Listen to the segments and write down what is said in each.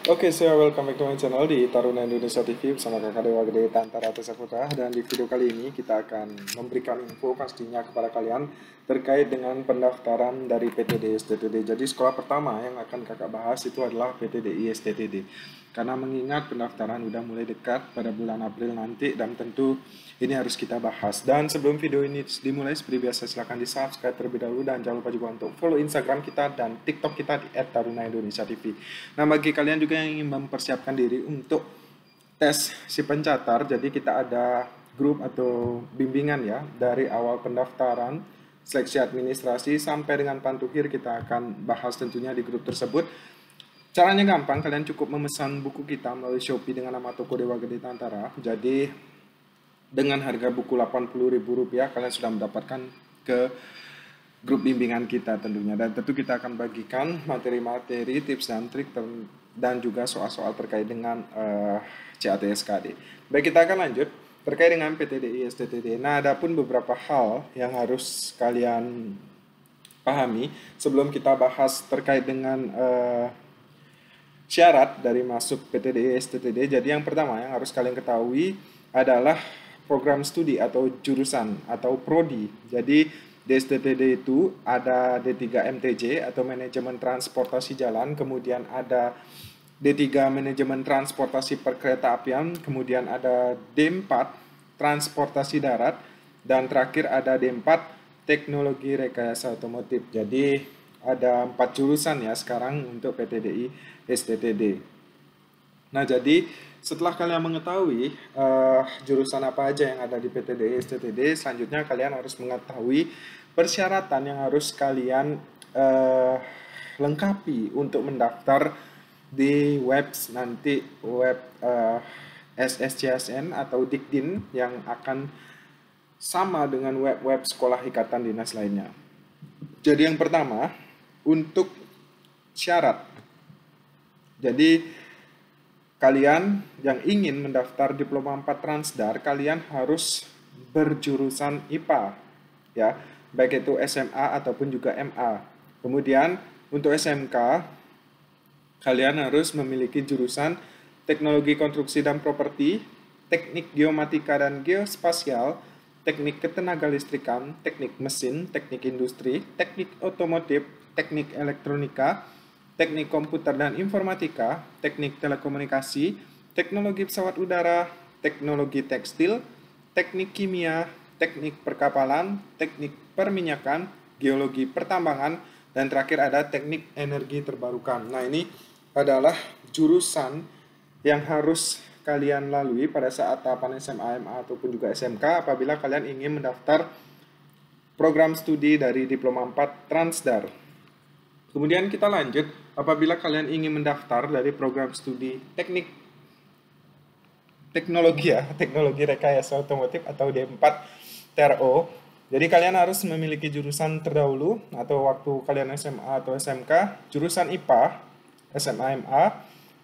Oke, so welcome back to my channel di Taruna Indonesia TV bersama Kakak Dewa Gede Tantara Ratu Saputra. Dan di video kali ini kita akan memberikan info pastinya kepada kalian terkait dengan pendaftaran dari PTDI STTD. Jadi sekolah pertama yang akan kakak bahas itu adalah PTDI STTD. Karena mengingat pendaftaran udah mulai dekat pada bulan April nanti dan tentu ini harus kita bahas. Dan sebelum video ini dimulai seperti biasa silahkan di subscribe terlebih dahulu dan jangan lupa juga untuk follow Instagram kita dan TikTok kita di @taruna_indonesia_tv. Nah, bagi kalian juga yang ingin mempersiapkan diri untuk tes si pencatar, jadi kita ada grup atau bimbingan ya dari awal pendaftaran, seleksi administrasi sampai dengan pantuhir kita akan bahas tentunya di grup tersebut. Caranya gampang, kalian cukup memesan buku kita melalui Shopee dengan nama Toko Dewa Gede Tantara. Jadi dengan harga buku Rp80.000 kalian sudah mendapatkan ke grup bimbingan kita tentunya. Dan tentu kita akan bagikan materi-materi, tips dan trik dan juga soal-soal terkait dengan CATSKD. Baik, kita akan lanjut terkait dengan PTDI STTD. Nah, ada pun beberapa hal yang harus kalian pahami sebelum kita bahas terkait dengan syarat dari masuk PTDI STTD. Jadi yang pertama yang harus kalian ketahui adalah program studi atau jurusan atau prodi. Jadi di STTD itu ada D3 MTJ atau Manajemen Transportasi Jalan, kemudian ada D3 Manajemen Transportasi Perkeretaapian, kemudian ada D4 Transportasi Darat, dan terakhir ada D4 Teknologi Rekayasa Otomotif. Jadi ada 4 jurusan ya sekarang untuk PTDI STTD. Nah, jadi setelah kalian mengetahui jurusan apa aja yang ada di PTDI STTD, selanjutnya kalian harus mengetahui persyaratan yang harus kalian lengkapi untuk mendaftar di web SSCSN atau Dikdin yang akan sama dengan web-web sekolah ikatan dinas lainnya. Jadi yang pertama, untuk syarat. Jadi kalian yang ingin mendaftar Diploma 4 Transdar, kalian harus berjurusan IPA, ya, baik itu SMA ataupun juga MA. Kemudian untuk SMK, kalian harus memiliki jurusan Teknologi Konstruksi dan Properti, Teknik Geomatika dan Geospasial, Teknik Ketenagalistrikan, Teknik Mesin, Teknik Industri, Teknik Otomotif, Teknik Elektronika, Teknik Komputer dan Informatika, Teknik Telekomunikasi, Teknologi Pesawat Udara, Teknologi Tekstil, Teknik Kimia, Teknik Perkapalan, Teknik Perminyakan, Geologi Pertambangan, dan terakhir ada Teknik Energi Terbarukan. Nah, ini adalah jurusan yang harus kalian lalui pada saat tahapan SMA, MA, ataupun juga SMK apabila kalian ingin mendaftar program studi dari Diploma 4 Transdar. Kemudian kita lanjut, apabila kalian ingin mendaftar dari program studi teknologi rekayasa otomotif atau D4 TRO, jadi kalian harus memiliki jurusan terdahulu atau waktu kalian SMA atau SMK, jurusan IPA, SMA MA.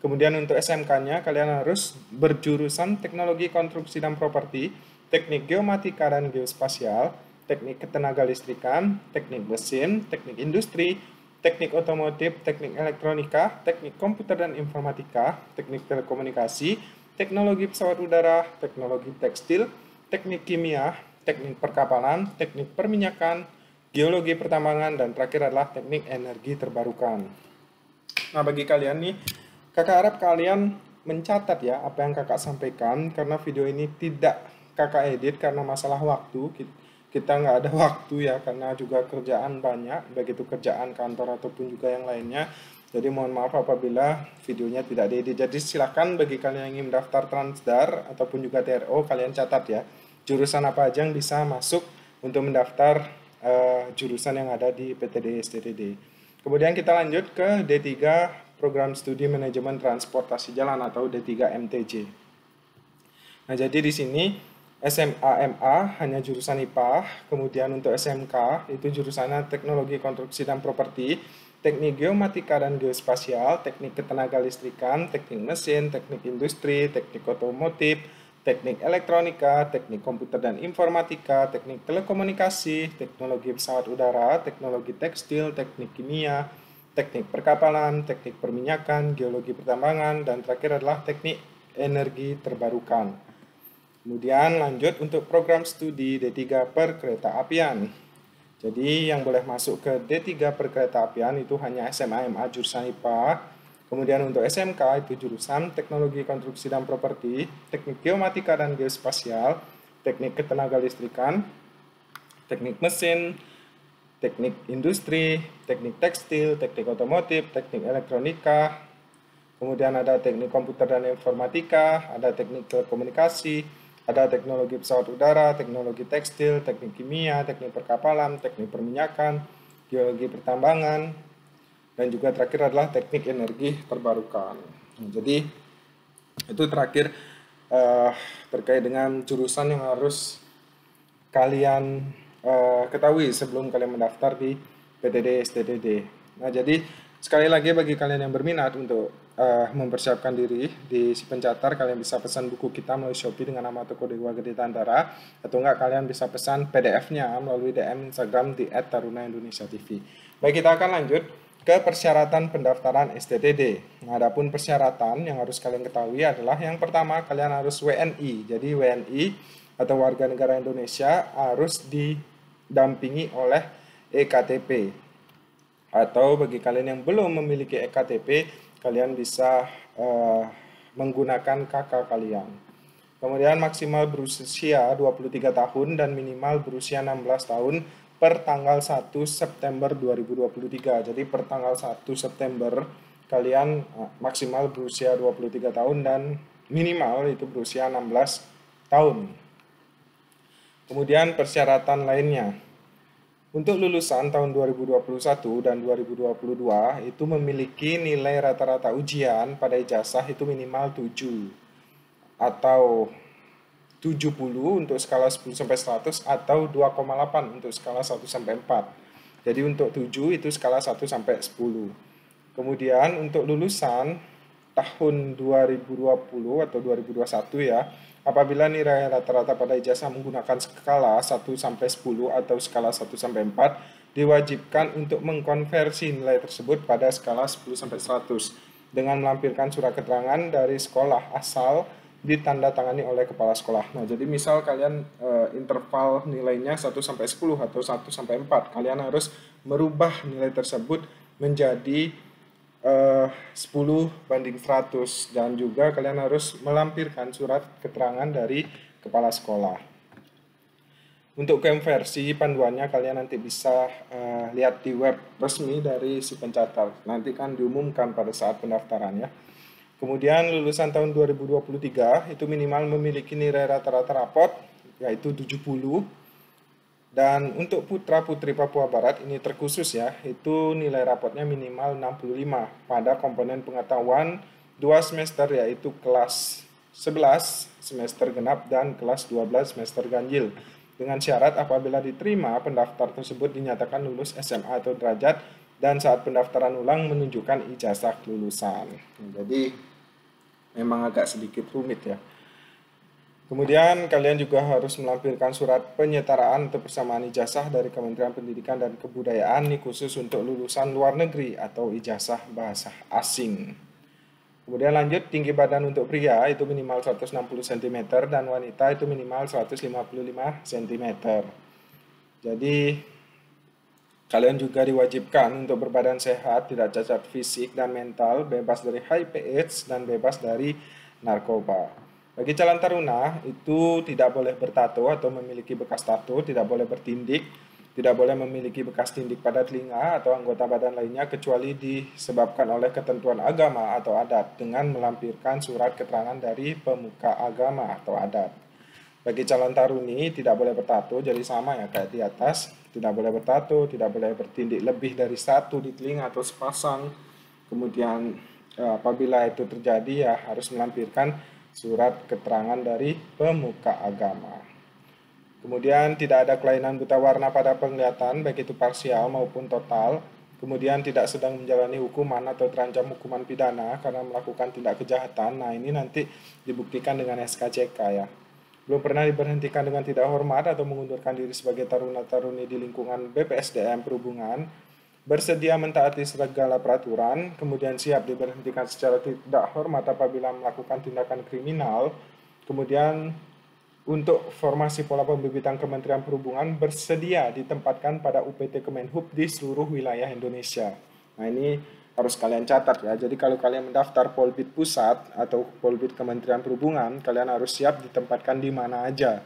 Kemudian untuk SMK-nya kalian harus berjurusan Teknologi Konstruksi dan Properti, Teknik Geomatika dan Geospasial, Teknik Ketenagalistrikan, Teknik Mesin, Teknik Industri, Teknik Otomotif, Teknik Elektronika, Teknik Komputer dan Informatika, Teknik Telekomunikasi, Teknologi Pesawat Udara, Teknologi Tekstil, Teknik Kimia, Teknik Perkapalan, Teknik Perminyakan, Geologi Pertambangan, dan terakhir adalah Teknik Energi Terbarukan. Nah, bagi kalian nih, kakak harap kalian mencatat ya apa yang kakak sampaikan, karena video ini tidak kakak edit karena masalah waktu. Kita nggak ada waktu ya, karena juga kerjaan banyak, baik itu kerjaan kantor ataupun juga yang lainnya. Jadi mohon maaf apabila videonya tidak diedit. Jadi silakan bagi kalian yang ingin mendaftar Transdar ataupun juga TRO, kalian catat ya jurusan apa aja yang bisa masuk untuk mendaftar jurusan yang ada di PTDI STTD. Kemudian kita lanjut ke D3 Program Studi Manajemen Transportasi Jalan atau D3 MTJ. Nah, jadi di sini SMA MA hanya jurusan IPA, kemudian untuk SMK itu jurusannya Teknologi Konstruksi dan Properti, Teknik Geomatika dan Geospasial, Teknik Ketenagalistrikan, Teknik Mesin, Teknik Industri, Teknik Otomotif, Teknik Elektronika, Teknik Komputer dan Informatika, Teknik Telekomunikasi, Teknologi Pesawat Udara, Teknologi Tekstil, Teknik Kimia, teknik perkapalan, teknik perminyakan, geologi pertambangan, dan terakhir adalah teknik energi terbarukan. Kemudian lanjut untuk program studi D3 perkereta apian. Jadi yang boleh masuk ke D3 perkereta apian itu hanya SMA MA jurusan IPA. Kemudian untuk SMK itu jurusan teknologi konstruksi dan properti, teknik geomatika dan geospasial, teknik ketenaga listrikan, teknik mesin, teknik industri, teknik tekstil, teknik otomotif, teknik elektronika, kemudian ada teknik komputer dan informatika, ada teknik telekomunikasi, ada teknologi pesawat udara, teknologi tekstil, teknik kimia, teknik perkapalan, teknik perminyakan, geologi pertambangan, dan juga terakhir adalah teknik energi terbarukan. Jadi itu terakhir terkait dengan jurusan yang harus kalian ketahui sebelum kalian mendaftar di PTD STDD. Nah, jadi sekali lagi bagi kalian yang berminat untuk mempersiapkan diri di si pencatar, kalian bisa pesan buku kita melalui Shopee dengan nama Toko Dewa Gede Tantara, atau enggak kalian bisa pesan PDF-nya melalui DM Instagram di @taruna_indonesia_tv. Baik, kita akan lanjut ke persyaratan pendaftaran STDD. Nah, adapun persyaratan yang harus kalian ketahui adalah yang pertama, kalian harus WNI. Jadi WNI atau warga negara Indonesia harus didampingi oleh EKTP. Atau bagi kalian yang belum memiliki EKTP, kalian bisa menggunakan KK kalian. Kemudian maksimal berusia 23 tahun dan minimal berusia 16 tahun per tanggal 1 September 2023. Jadi per tanggal 1 September kalian maksimal berusia 23 tahun dan minimal itu berusia 16 tahun. Kemudian persyaratan lainnya. Untuk lulusan tahun 2021 dan 2022 itu memiliki nilai rata-rata ujian pada ijazah itu minimal 7 atau 70 untuk skala 10 sampai 100 atau 2,8 untuk skala 1 sampai 4. Jadi untuk 7 itu skala 1 sampai 10. Kemudian untuk lulusan tahun 2020 atau 2021 ya, apabila nilai rata-rata pada ijazah menggunakan skala 1 sampai 10 atau skala 1 sampai 4, diwajibkan untuk mengkonversi nilai tersebut pada skala 10 sampai 100 dengan melampirkan surat keterangan dari sekolah asal ditandatangani oleh kepala sekolah. Nah, jadi misal kalian interval nilainya 1 sampai 10 atau 1 sampai 4, kalian harus merubah nilai tersebut menjadi 10/100 dan juga kalian harus melampirkan surat keterangan dari kepala sekolah. Untuk konversi panduannya kalian nanti bisa lihat di web resmi dari si pencatat. Nanti kan diumumkan pada saat pendaftarannya. Kemudian lulusan tahun 2023 itu minimal memiliki nilai rata-rata rapot yaitu 70. Dan untuk putra-putri Papua Barat ini terkhusus ya, itu nilai rapotnya minimal 65 pada komponen pengetahuan 2 semester yaitu kelas 11 semester genap dan kelas 12 semester ganjil. Dengan syarat apabila diterima pendaftar tersebut dinyatakan lulus SMA atau derajat dan saat pendaftaran ulang menunjukkan ijazah kelulusan. Jadi memang agak sedikit rumit ya. Kemudian kalian juga harus melampirkan surat penyetaraan atau persamaan ijazah dari Kementerian Pendidikan dan Kebudayaan ini khusus untuk lulusan luar negeri atau ijazah bahasa asing. Kemudian lanjut, tinggi badan untuk pria itu minimal 160 cm dan wanita itu minimal 155 cm. Jadi kalian juga diwajibkan untuk berbadan sehat, tidak cacat fisik dan mental, bebas dari HIV/AIDS dan bebas dari narkoba. Bagi calon taruna itu tidak boleh bertato atau memiliki bekas tato, tidak boleh bertindik, tidak boleh memiliki bekas tindik pada telinga atau anggota badan lainnya kecuali disebabkan oleh ketentuan agama atau adat dengan melampirkan surat keterangan dari pemuka agama atau adat. Bagi calon taruni tidak boleh bertato, jadi sama ya kayak di atas, tidak boleh bertato, tidak boleh bertindik lebih dari 1 di telinga atau sepasang. Kemudian apabila itu terjadi ya harus melampirkan surat keterangan dari pemuka agama. Kemudian tidak ada kelainan buta warna pada penglihatan, baik itu parsial maupun total. Kemudian tidak sedang menjalani hukuman atau terancam hukuman pidana karena melakukan tindak kejahatan. Nah, ini nanti dibuktikan dengan SKCK ya. Belum pernah diberhentikan dengan tidak hormat atau mengundurkan diri sebagai taruna-taruni di lingkungan BPSDM Perhubungan. bersedia mentaati segala peraturan, kemudian siap diberhentikan secara tidak hormat apabila melakukan tindakan kriminal, kemudian untuk formasi pola pembibitan Kementerian Perhubungan bersedia ditempatkan pada UPT Kemenhub di seluruh wilayah Indonesia. Nah, ini harus kalian catat ya. Jadi kalau kalian mendaftar Polbid Pusat atau Polbid Kementerian Perhubungan, kalian harus siap ditempatkan di mana aja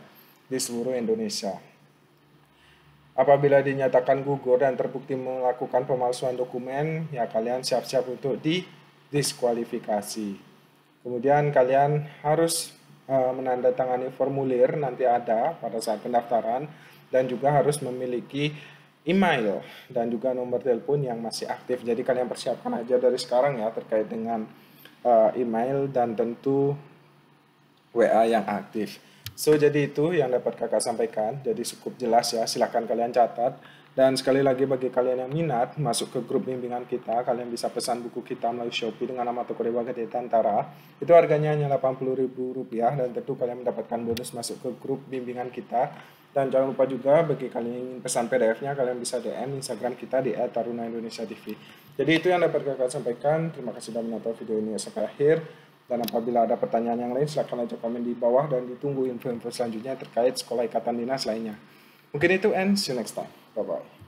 di seluruh Indonesia. Apabila dinyatakan gugur dan terbukti melakukan pemalsuan dokumen, ya kalian siap-siap untuk didiskualifikasi. Kemudian kalian harus menandatangani formulir, nanti ada pada saat pendaftaran, dan juga harus memiliki email dan juga nomor telepon yang masih aktif. Jadi kalian persiapkan aja dari sekarang ya terkait dengan email dan tentu WA yang aktif. So, jadi itu yang dapat kakak sampaikan. Jadi cukup jelas ya, silahkan kalian catat. Dan sekali lagi bagi kalian yang minat masuk ke grup bimbingan kita, kalian bisa pesan buku kita melalui Shopee dengan nama Toko Dewa Gede Tantara. Itu harganya hanya Rp80.000 dan tentu kalian mendapatkan bonus masuk ke grup bimbingan kita. Dan jangan lupa juga bagi kalian yang ingin pesan PDF-nya, kalian bisa DM Instagram kita di @taruna_indonesia_tv. Jadi itu yang dapat kakak sampaikan. Terima kasih sudah menonton video ini sampai akhir. Dan apabila ada pertanyaan yang lain, silahkan aja komen di bawah dan ditunggu info-info selanjutnya terkait sekolah ikatan dinas lainnya. Mungkin itu, and see you next time. Bye-bye.